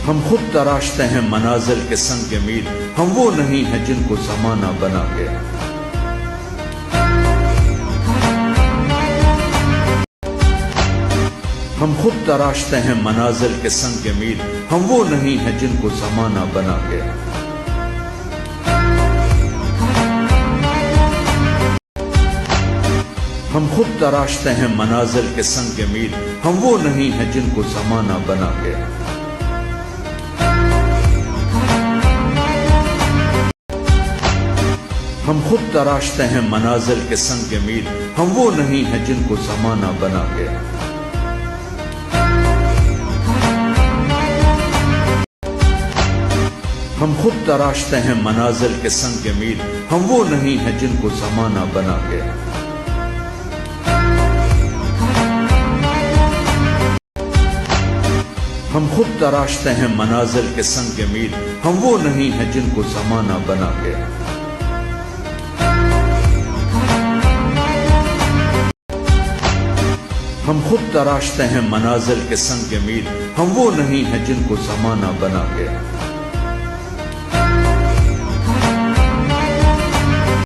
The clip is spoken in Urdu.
ہم خود تراشتے ہیں منازل کے سنگ میل، ہم وہ نہیں ہیں جن کو زمانہ بنا گیا۔ ہم خود تراشتے ہیں منازل کے سنگ میل، ہم وہ نہیں ہیں جن کو زمانہ بنا گیا۔ ہم خود تراشتے ہیں منازل کے سنگ میل، ہم وہ نہیں ہیں جن کو زمانہ بنا گیا۔ ہم خود تراشتے ہیں منازل کے سنگ میل، ہم وہ نہیں ہیں جن کو زمانہ بنا گیا۔ ہم خود تراشتے ہیں منازل کے سنگ میل، ہم وہ نہیں ہیں جن کو زمانہ بنا گیا۔ ہم خود تراشتے ہیں منازل کے سنگ میل، ہم وہ نہیں ہیں جن کو زمانہ بنا گیا۔ ہم خود تراشتے ہیں منازل کے سنگ میل، ہم وہ نہیں ہیں جن کو زمانہ بنا گیا۔